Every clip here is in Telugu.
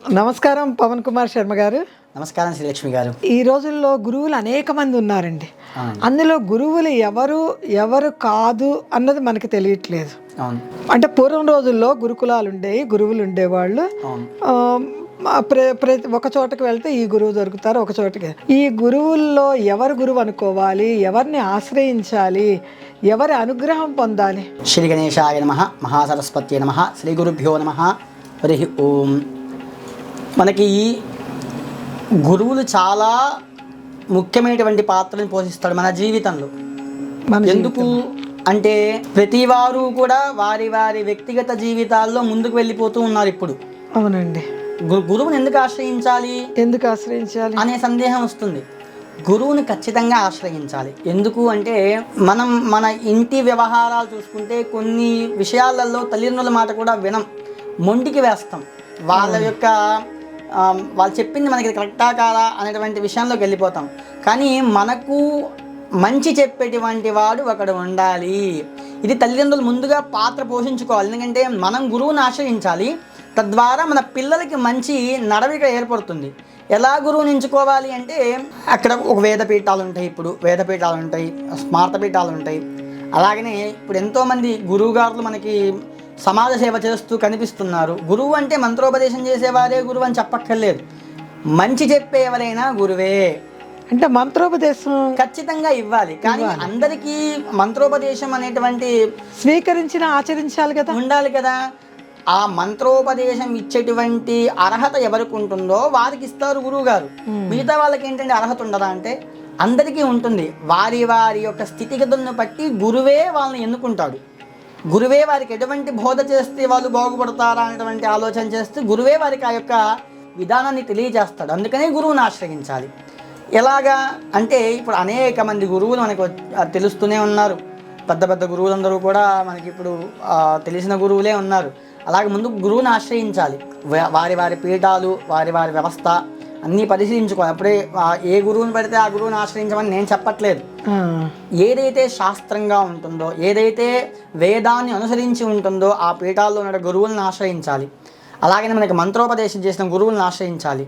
నమస్కారం పవన్ కుమార్ శర్మ గారు. నమస్కారం శ్రీలక్ష్మి గారు. ఈ రోజుల్లో గురువులు అనేక మంది ఉన్నారండి. అందులో గురువులు ఎవరు ఎవరు కాదు అన్నది మనకి తెలియట్లేదు. అంటే పూర్వం రోజుల్లో గురుకులాలు ఉండేవి, గురువులు ఉండేవాళ్ళు. ప్రతి ఒక చోటకి వెళ్తే ఈ గురువు దొరుకుతారు, ఒక చోటకి. ఈ గురువుల్లో ఎవరు గురువు అనుకోవాలి, ఎవరిని ఆశ్రయించాలి, ఎవరి అనుగ్రహం పొందాలి? శ్రీ గణేశాయ నమః, మహాసరస్వత్యై నమః, శ్రీ గురుభ్యో నమః. హరి ఓం. మనకి గురువులు చాలా ముఖ్యమైనటువంటి పాత్రను పోషిస్తాడు మన జీవితంలో. ఎందుకు అంటే ప్రతి వారు కూడా వారి వారి వ్యక్తిగత జీవితాల్లో ముందుకు వెళ్ళిపోతూ ఉన్నారు ఇప్పుడు. అవునండి. గురువుని ఎందుకు ఆశ్రయించాలి అనే సందేహం వస్తుంది. గురువుని ఖచ్చితంగా ఆశ్రయించాలి. ఎందుకు అంటే మనం మన ఇంటి వ్యవహారాలు చూసుకుంటే కొన్ని విషయాలలో తల్లిదండ్రుల మాట కూడా మొండికి వేస్తాం. వాళ్ళ యొక్క వాళ్ళు చెప్పింది మనకి కరెక్టా కాదా అనేటువంటి విషయంలోకి వెళ్ళిపోతాం. కానీ మనకు మంచి చెప్పేటువంటి వాడు ఒకడు ఉండాలి. ఇది తల్లిదండ్రులు ముందుగా పాత్ర పోషించుకోవాలి. ఎందుకంటే మనం గురువుని ఆశ్రయించాలి. తద్వారా మన పిల్లలకి మంచి నడవిక ఏర్పడుతుంది. ఎలా గురువుని ఎంచుకోవాలి అంటే అక్కడ ఒక వేదపీఠాలు ఉంటాయి, ఇప్పుడు వేదపీఠాలు ఉంటాయి, స్మార్తపీఠాలు ఉంటాయి. అలాగనే ఇప్పుడు ఎంతోమంది గురువుగారులు మనకి సమాజ సేవ చేస్తూ కనిపిస్తున్నారు. గురువు అంటే మంత్రోపదేశం చేసేవారే గురువు అని చెప్పక్కర్లేదు. మంచి చెప్పే ఎవరైనా గురువే. అంటే మంత్రోపదేశం ఖచ్చితంగా ఇవ్వాలి. కానీ అందరికీ మంత్రోపదేశం అనేటువంటి స్వీకరించిన ఆచరించాలి కదా, ఉండాలి కదా. ఆ మంత్రోపదేశం ఇచ్చేటువంటి అర్హత ఎవరికి ఉంటుందో వారికి ఇస్తారు గురువు గారు. మిగతా వాళ్ళకి ఏంటంటే అర్హత ఉండదా అంటే అందరికీ ఉంటుంది. వారి వారి యొక్క స్థితిగతులను బట్టి గురువే వాళ్ళని ఎన్నుకుంటాడు. గురువే వారికి ఎటువంటి బోధ చేస్తే వాళ్ళు బాగుపడతారా అనేటువంటి ఆలోచన చేస్తూ గురువే వారికి ఆ యొక్క విధానాన్ని తెలియజేస్తాడు. అందుకనే గురువుని ఆశ్రయించాలి. ఎలాగా అంటే ఇప్పుడు అనేక మంది గురువులు మనకు తెలుస్తూనే ఉన్నారు. పెద్ద పెద్ద గురువులందరూ కూడా మనకి ఇప్పుడు తెలిసిన గురువులే ఉన్నారు. అలాగే ముందు గురువుని ఆశ్రయించాలి. వారి వారి పీఠాలు, వారి వారి వ్యవస్థ అన్నీ పరిశీలించుకోవాలి. అప్పుడే ఏ గురువుని పడితే ఆ గురువుని ఆశ్రయించమని నేను చెప్పట్లేదు. ఏదైతే శాస్త్రంగా ఉంటుందో, ఏదైతే వేదాన్ని అనుసరించి ఉంటుందో ఆ పీఠాల్లో ఉన్న గురువులను ఆశ్రయించాలి. అలాగనే మనకి మంత్రోపదేశం చేసిన గురువులను ఆశ్రయించాలి.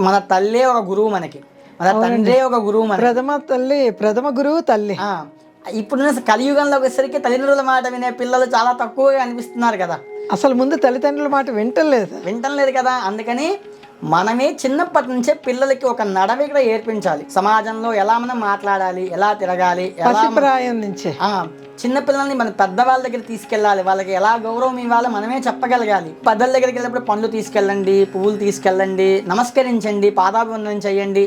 మన తల్లే ఒక గురువు, మనకి మన తండ్రే ఒక గురువు, ప్రథమ గురువు తల్లి. ఇప్పుడున్న కలియుగంలోకి వచ్చేసరికి తల్లిదండ్రుల మాట వినే పిల్లలు చాలా తక్కువగా అనిపిస్తున్నారు కదా. అసలు ముందు తల్లిదండ్రుల మాట వింటలేదు కదా. అందుకని మనమే చిన్నప్పటి నుంచే పిల్లలకి ఒక నడవడిక ఏర్పించాలి. సమాజంలో ఎలా మనం మాట్లాడాలి, ఎలా తిరగాలి, నుంచే చిన్నపిల్లల్ని మన పెద్దవాళ్ళ దగ్గర తీసుకెళ్ళాలి. వాళ్ళకి ఎలా గౌరవం ఇవ్వాలో మనమే చెప్పగలగాలి. పెద్దల దగ్గరికి వెళ్ళినప్పుడు పండ్లు తీసుకెళ్ళండి, పువ్వులు తీసుకెళ్ళండి, నమస్కరించండి, పాదాభివందనం చేయండి.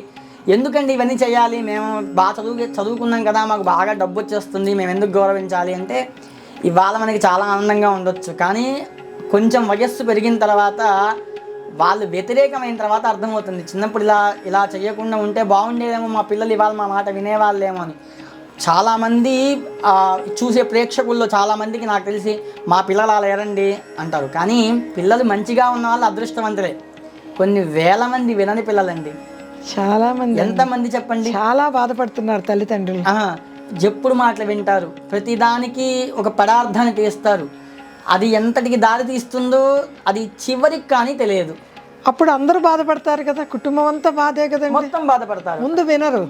ఎందుకండి ఇవన్నీ చేయాలి? మేము బాగా చదువుకున్నాం కదా, మాకు బాగా డబ్బు వచ్చేస్తుంది, మేము ఎందుకు గౌరవించాలి అంటే ఇవాళ మనకి చాలా ఆనందంగా ఉండొచ్చు. కానీ కొంచెం వయస్సు పెరిగిన తర్వాత వాళ్ళు వ్యతిరేకమైన తర్వాత అర్థమవుతుంది. చిన్నప్పుడు ఇలా చేయకుండా ఉంటే బాగుండేదేమో, మా పిల్లలు ఇవాళ మా మాట వినేవాళ్ళేమో అని. చాలామంది చూసే ప్రేక్షకుల్లో చాలామందికి నాకు తెలిసి మా పిల్లలు అలా ఎరండి అంటారు. కానీ పిల్లలు మంచిగా ఉన్న వాళ్ళు అదృష్టవంతులే. కొన్ని వేల మంది వినని పిల్లలండి, చాలా మంది. ఎంతమంది చెప్పండి? చాలా బాధపడుతున్నారు తల్లిదండ్రులు. ఎప్పుడు మాటలు వింటారు, ప్రతిదానికి ఒక పదార్థాన్ని తీస్తారు. అది ఎంతటికి దారి తీస్తుందో అది చివరికి కానీ తెలియదు. అప్పుడు అందరూ బాధపడతారు కదా, కుటుంబం అంతా బాధే కదా, మొత్తం బాధపడతారు. ముందు వినరు,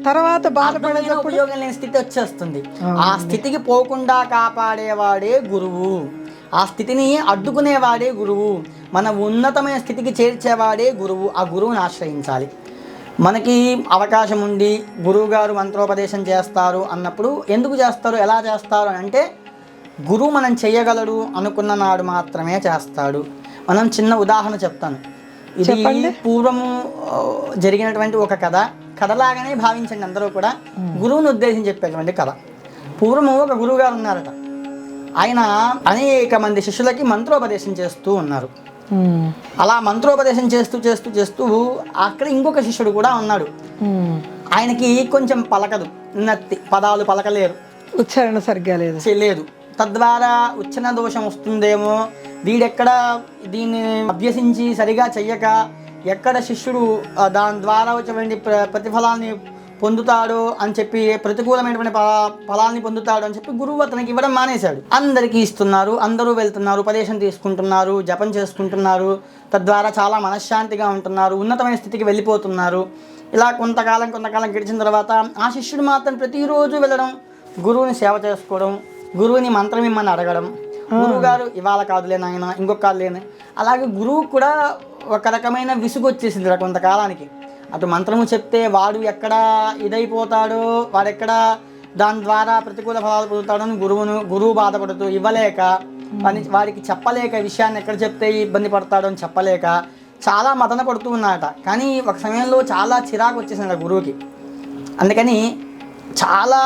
తర్వాత బాధపడేది ఉపయోగం లేని స్థితి వచ్చేస్తుంది. ఆ స్థితికి పోకుండా కాపాడేవాడే గురువు. ఆ స్థితిని అడ్డుకునేవాడే గురువు. మన ఉన్నతమైన స్థితికి చేర్చేవాడే గురువు. ఆ గురువుని ఆశ్రయించాలి. మనకి అవకాశం ఉండి గురువుగారు మంత్రోపదేశం చేస్తారు అన్నప్పుడు ఎందుకు చేస్తారు, ఎలా చేస్తారు అని అంటే గురువు మనం చేయగలడు అనుకున్న నాడు మాత్రమే చేస్తాడు. మనం చిన్న ఉదాహరణ చెప్తాను. ఇది పూర్వము జరిగినటువంటి ఒక కథలాగానే భావించండి అందరూ కూడా. గురువుని ఉద్దేశించి చెప్పేటువంటి కథ. పూర్వము ఒక గురువు గారు ఉన్నారట. ఆయన అనేక మంది శిష్యులకి మంత్రోపదేశం చేస్తూ ఉన్నారు. అలా మంత్రోపదేశం చేస్తూ అక్కడ ఇంకొక శిష్యుడు కూడా ఉన్నాడు. ఆయనకి కొంచెం పలకదు, పదాలు పలకలేరు, ఉచ్చారణ సరిగ్గా లేదు. తద్వారా ఉచ్చారణ దోషం వస్తుందేమో, వీడెక్కడ దీన్ని అభ్యసించి సరిగా చెయ్యక ఎక్కడ శిష్యుడు దాని ద్వారా వచ్చేటువంటి ప్రతిఫలాన్ని పొందుతాడు అని చెప్పి, ప్రతికూలమైనటువంటి ఫలాన్ని పొందుతాడు అని చెప్పి గురువు అతనికి ఇవ్వడం మానేశాడు. అందరికీ ఇస్తున్నారు, అందరూ వెళ్తున్నారు, ఉపదేశం తీసుకుంటున్నారు, జపం చేసుకుంటున్నారు, తద్వారా చాలా మనశ్శాంతిగా ఉంటున్నారు, ఉన్నతమైన స్థితికి వెళ్ళిపోతున్నారు. ఇలా కొంతకాలం గడిచిన తర్వాత ఆ శిష్యుడు మాత్రం ప్రతిరోజు వెళ్ళడం, గురువుని సేవ చేసుకోవడం, గురువుని మంత్రం ఇమ్మని అడగడం, గురువు గారు ఇవాళ కాదులే నాయన, ఇంకొక కాదులేని. అలాగే గురువు కూడా ఒక రకమైన విసుగు వచ్చేసింది కొంతకాలానికి. అటు మంత్రము చెప్తే వాడు ఎక్కడ ఇదైపోతాడో, వాడెక్కడ దాని ద్వారా ప్రతికూల ఫలాలు పొందుతాడని గురువు బాధపడుతూ ఇవ్వలేక, వాడికి చెప్పలేక, విషయాన్ని ఎక్కడ చెప్తే ఇబ్బంది పడతాడో అని చెప్పలేక చాలా మదన పడుతూ ఉన్నాడట. కానీ ఒక సమయంలో చాలా చిరాకు వచ్చేసింది గురువుకి. అందుకని చాలా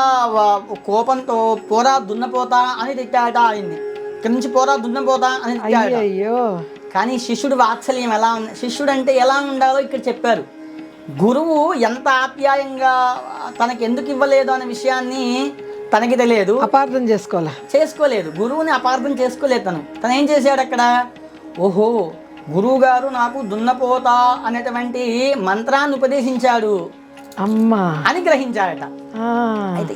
కోపంతో పోరా దున్నపోతా అని తిట్టాడట ఆయన్ని. ఇక్కడి నుంచి పోరా దున్నపోతా అని తిట్టాడట. కానీ శిష్యుడు వాత్సల్యం ఎలా ఉంది, శిష్యుడు అంటే ఎలా ఉండాలో ఇక్కడ చెప్పారు. గురువు ఎంత ఆప్యాయంగా తనకి ఎందుకు ఇవ్వలేదు అనే విషయాన్ని తనకి తెలియదు, అపార్థం చేసుకోలేదు. గురువుని అపార్థం చేసుకోలేదు. తను ఏం చేశాడు అక్కడ, ఓహో గురువు గారు నాకు దున్నపోతా అనేటువంటి మంత్రాన్ని ఉపదేశించాడు అమ్మా అని గ్రహించాడట. అయితే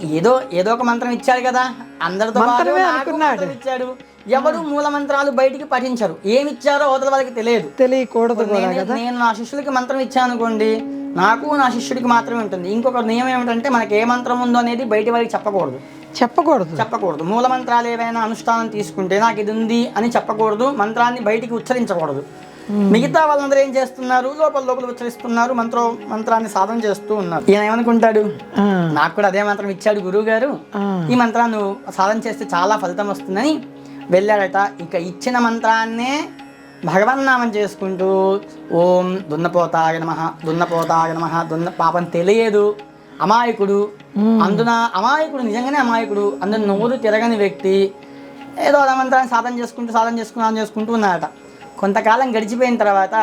ఏదో ఒక మంత్రం ఇచ్చాడు కదా, అందరితో ఇచ్చాడు. ఎవరు మూల మంత్రాలు బయటికి పఠించరు, ఏమిచ్చారో అవతల వాళ్ళకి తెలియకూడదు. నేను నా శిష్యులకి మంత్రం ఇచ్చాను అనుకోండి, నాకు నా శిష్యుడికి మాత్రమే ఉంటుంది. ఇంకొక నియమం ఏమిటంటే మనకి ఏ మంత్రం ఉందో అనేది బయటి వారికి చెప్పకూడదు. మూల మంత్రాలు ఏవైనా అనుష్ఠానం తీసుకుంటే నాకు ఇది ఉంది అని చెప్పకూడదు, మంత్రాన్ని బయటికి ఉచ్చరించకూడదు. మిగతా వాళ్ళందరూ ఏం చేస్తున్నారు, లోపల ఉచ్చరిస్తున్నారు, మంత్రాన్ని సాధన చేస్తూ ఉన్నారు. ఈయన ఏమనుకుంటాడు, నాకు కూడా అదే మంత్రం ఇచ్చాడు గురువు గారు, ఈ మంత్రాన్ని సాధన చేస్తే చాలా ఫలితం వస్తుందని వెళ్ళాడట. ఇక ఇచ్చిన మంత్రాన్నే భగవన్నామం చేసుకుంటూ ఓం దున్నపోతాయ నమః. పాపం తెలియదు, అమాయకుడు. నిజంగానే అమాయకుడు. అందులో నోరు తిరగని వ్యక్తి ఏదో ఆ మంత్రాన్ని సాధన చేసుకుంటూ ఉన్నాడట. కొంతకాలం గడిచిపోయిన తర్వాత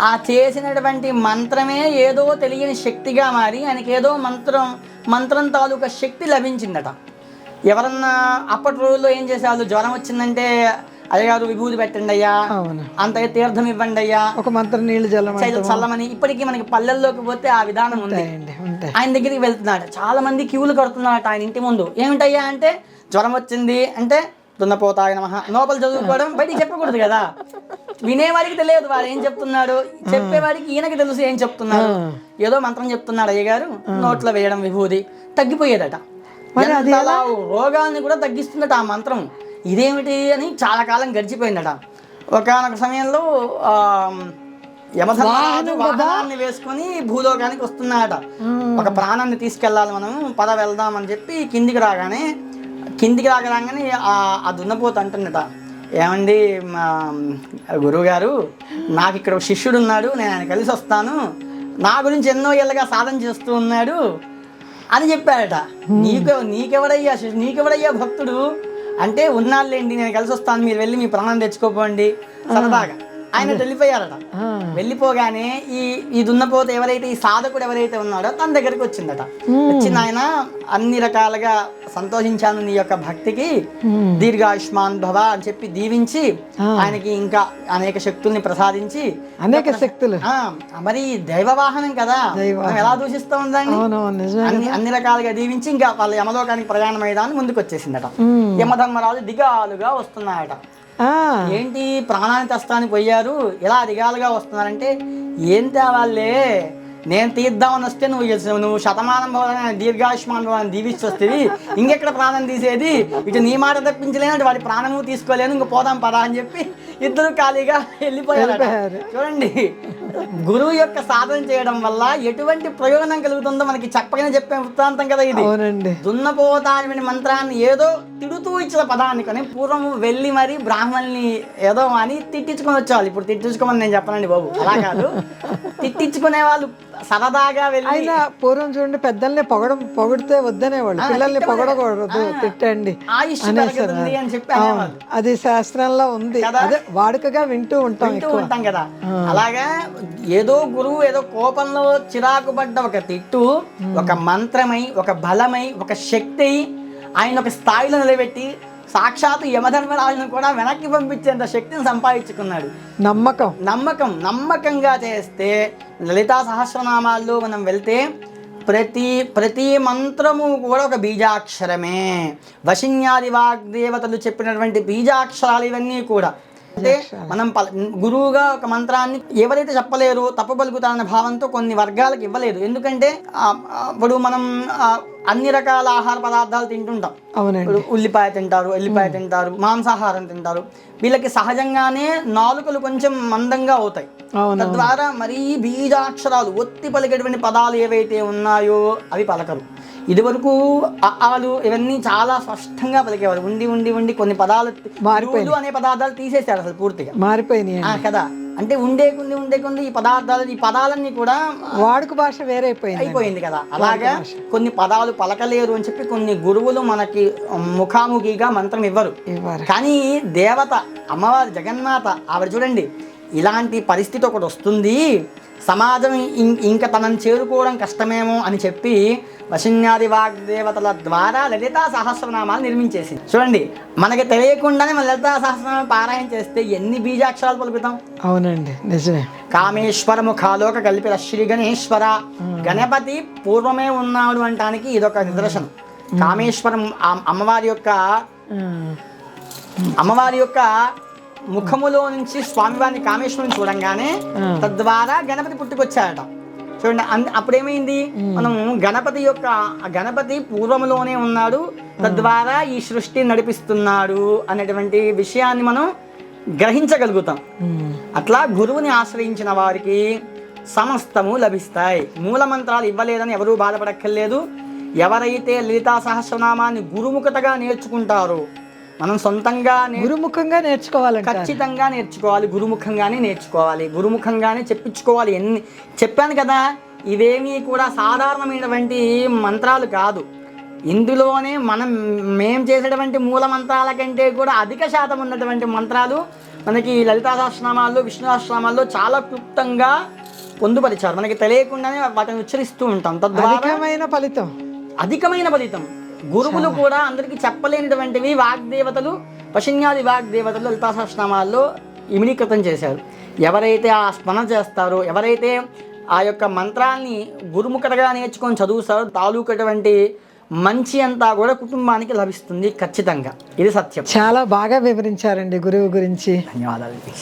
ఆ చేసినటువంటి మంత్రమే ఏదో తెలియని శక్తిగా మారి ఆయనకి ఏదో మంత్రం తాలూకా శక్తి లభించిందట. ఎవరన్నా అప్పటి రోజుల్లో ఏం చేసేవాళ్ళు, జ్వరం వచ్చిందంటే అయ్యగారు విభూతి పెట్టండి అయ్యా, అంత తీర్థం ఇవ్వండి అయ్యా, ఒక మంత్రం నీళ్లు చల్లమని. ఇప్పటికీ మనకి పల్లెల్లోకి పోతే ఆ విధానం ఉంది. ఆయన దగ్గరికి వెళ్తున్నాడు, చాలా మంది క్యూలు కడుతున్నారట ఆయన ఇంటి ముందు. ఏమిటయ్యా అంటే, జ్వరం వచ్చింది అంటే దున్నపోతాయ నమః. లోపల చదువుకోవడం, బయటికి చెప్పకూడదు కదా, వినేవాడికి తెలియదు వాడు ఏం చెప్తున్నాడు, చెప్పేవాడికి ఈయనకి తెలుసు ఏం చెప్తున్నాడు. ఏదో మంత్రం చెప్తున్నాడు అయ్యగారు, నోట్లో వేయడం విభూది, తగ్గిపోయేదట. రోగాన్ని కూడా తగ్గిస్తుందట ఆ మంత్రం. ఇదేమిటి అని చాలా కాలం గడిచిపోయిందట. ఒకనొక సమయంలో యమధర్మరాజు వాహనాన్ని వేసుకొని భూలోకానికి వస్తున్నాడట. ఒక ప్రాణాన్ని తీసుకెళ్ళాలి మనం, పద వెళ్దాం అని చెప్పి కిందికి రాగానే ఆ దున్నపోత అంటున్నట, ఏమండి మా గురువుగారు, నాకు ఇక్కడ ఒక శిష్యుడు ఉన్నాడు, నేను ఆయన కలిసి వస్తాను, నా గురించి ఎన్నో ఏళ్ళగా సాధన చేస్తూ ఉన్నాడు అని చెప్పాడట. నీకెవడయ్యా భక్తుడు అంటే, ఉన్నాళ్ళేండి నేను కలిసి వస్తాను, మీరు వెళ్ళి మీ ప్రాణం తెచ్చుకోపోండి సరదాగా. ఆయన వెళ్ళిపోయారట. వెళ్ళిపోగానే ఈ దున్నపోత ఎవరైతే, ఈ సాధకుడు ఎవరైతే ఉన్నాడో తన దగ్గరికి వచ్చిందట. వచ్చిన ఆయన అన్ని రకాలుగా సంతోషించాను నీ యొక్క భక్తికి, దీర్ఘాయుష్మాన్ భవ అని చెప్పి దీవించి ఆయనకి ఇంకా అనేక శక్తుల్ని ప్రసాదించి, అనేక శక్తులు మరి దైవ వాహనం కదా, మనం ఎలా దూషిస్తూ ఉందండి, అన్ని రకాలుగా దీవించి ఇంకా వాళ్ళ యమలోకానికి ప్రయాణం అయ్యేదాన్ని ముందుకు వచ్చేసిందట. యమధర్మరాజు దిగాలుగా వస్తున్నాయట. ఏంటి ప్రాణాన్ని తెస్తానికి పోయారు, ఎలా దిగాలుగా వస్తున్నారంటే, ఏం తేవాళ్ళే, నేను తీద్దామని వస్తే నువ్వు శతమానం భవన దీర్ఘాయుష్మాన్ భవన్ దీవించి వస్తుంది, ఇంకెక్కడ ప్రాణం తీసేది, ఇటు నీ మాట తప్పించలేను, వాడి ప్రాణము తీసుకోలేను, ఇంక పోదాం పదా అని చెప్పి ఇద్దరు ఖాళీగా వెళ్ళిపోయారు. చూడండి, గురువు యొక్క సాధన చేయడం వల్ల ఎటువంటి ప్రయోజనం కలుగుతుందో మనకి చెప్పగానే చెప్పే వృత్తాంతం కదా ఇది. దున్నపోతా అనే మంత్రాన్ని ఏదో తిడుతూ ఇచ్చిన పదాన్ని కానీ పూర్వం వెళ్ళి మరి బ్రాహ్మణుల్ని ఏదో అని తిట్టించుకొని వచ్చేవాళ్ళు. ఇప్పుడు తిట్టించుకోమని నేను చెప్పనండి బాబు, అలా కాదు, తిట్టించుకునే వాళ్ళు సరదాగా వెళ్ళి. అయినా పూర్వం చూడండి, పెద్దల్ని పొగిడితే వద్దనేవాళ్ళు, పిల్లల్ని పొగడకూడదు, తిట్టండి అని చెప్పి అనేవాళ్ళు. అది శాస్త్రంలో ఉంది, అదే వాడుకగా వింటూ ఉంటాం కదా. అలాగా ఏదో గురువు ఏదో కోపంలో చిరాకు పడ్డ ఒక తిట్టు ఒక మంత్రమై, ఒక బలమై, ఒక శక్తి ఆయన ఒక స్థాయిలో నిలబెట్టి సాక్షాత్ యమధర్మరాజును కూడా వెనక్కి పంపించేంత శక్తిని సంపాదించుకున్నాడు. నమ్మకంగా చేస్తే లలితా సహస్రనామాల్లో మనం వెళ్తే ప్రతి మంత్రము కూడా ఒక బీజాక్షరమే. వశిన్యాది వాగ్దేవతలు చెప్పినటువంటి బీజాక్షరాలు ఇవన్నీ కూడా. అంటే మనం గురువుగా ఒక మంత్రాన్ని ఎవరైతే చెప్పలేరు తప్పు పలుకుతారన్న భావంతో కొన్ని వర్గాలకు ఇవ్వలేదు. ఎందుకంటే ఇప్పుడు మనం అన్ని రకాల ఆహార పదార్థాలు తింటుంటాం. ఇప్పుడు ఉల్లిపాయ తింటారు, ఎల్లిపాయ తింటారు, మాంసాహారం తింటారు. వీళ్ళకి సహజంగానే నాలుకలు కొంచెం మందంగా అవుతాయి. తద్వారా మరీ బీజాక్షరాలు ఒత్తి పలికేటువంటి పదాలు ఏవైతే ఉన్నాయో అవి పలకరు. ఇదివరకు ఆలు ఇవన్నీ చాలా స్పష్టంగా పలికేవారు. ఉండి ఉండి ఉండి కొన్ని పదాలు మారిపోయి అనే పదార్థాలు తీసేశారు, అసలు పూర్తిగా మారిపోయినాయి కదా. అంటే ఉండే కొన్ని ఈ పదాలన్నీ కూడా వాడుక భాష వేరే అయిపోయింది కదా. అలాగా కొన్ని పదాలు పలకలేరు అని చెప్పి కొన్ని గురువులు మనకి ముఖాముఖిగా మంత్రం ఇవ్వరు. కానీ దేవత అమ్మవారి జగన్మాత ఆవిడ చూడండి, ఇలాంటి పరిస్థితి ఒకటి వస్తుంది, సమాజం ఇంకా తనని చేరుకోవడం కష్టమేమో అని చెప్పి వశిన్యాది వాగ్దేవతల ద్వారా లలితా సహస్రనామాలు నిర్మించేసింది. చూడండి, మనకి తెలియకుండానే మన లలితా సహస్రనామాలు పారాయణ చేస్తే ఎన్ని బీజాక్షరాలు పలుకుతాం. అవునండి, నిజమే. కామేశ్వర ముఖాలోక కల్పిత శ్రీ గణేశ్వర, గణపతి పూర్వమే ఉన్నాడు అంటానికి ఇదొక నిదర్శనం. కామేశ్వరం అమ్మవారి యొక్క ముఖములో నుంచి స్వామివారిని కామేశ్వరుని చూడంగానే తద్వారా గణపతి పుట్టుకొచ్చాడట. చూడండి, అప్పుడేమైంది, మనం గణపతి పూర్వములోనే ఉన్నాడు, తద్వారా ఈ సృష్టి నడిపిస్తున్నాడు అనేటువంటి విషయాన్ని మనం గ్రహించగలుగుతాం. అట్లా గురువుని ఆశ్రయించిన వారికి సమస్తము లభిస్తాయి. మూల మంత్రాలు ఇవ్వలేదని ఎవరూ బాధపడక్కర్లేదు. ఎవరైతే లలితా సహస్రనామాన్ని గురుముఖతగా నేర్చుకుంటారో, మనం సొంతంగా గురుముఖంగా నేర్చుకోవాలి, ఖచ్చితంగా నేర్చుకోవాలి. గురుముఖంగానే చెప్పించుకోవాలి. చెప్పాను కదా, ఇవేమీ కూడా సాధారణమైనటువంటి మంత్రాలు కాదు. ఇందులోనే మేం చేసేటువంటి మూల మంత్రాల కంటే కూడా అధిక శాతం ఉన్నటువంటి మంత్రాలు మనకి లలితా సహస్రనామాల్లో, విష్ణు సహస్రనామాల్లో చాలా క్లుప్తంగా పొందుపరిచారు. మనకి తెలియకుండానే వాటిని ఉచ్చరిస్తూ ఉంటాం. తద్వారా అధికమైన ఫలితం. గురువులు కూడా అందరికీ చెప్పలేనటువంటివి వాగ్దేవతలు, వశిన్యాది వాగ్దేవతలు లలితా సహస్రనామాల్లో ఇమిడీకృతం చేశారు. ఎవరైతే ఆ స్మరణ చేస్తారో, ఎవరైతే ఆ యొక్క మంత్రాన్ని గురుముఖతగా నేర్చుకొని చదువుతారో, తాలూకటువంటి మంచి అంతా కూడా కుటుంబానికి లభిస్తుంది ఖచ్చితంగా. ఇది సత్యం. చాలా బాగా వివరించారండి గురువు గురించి. ధన్యవాదాలు.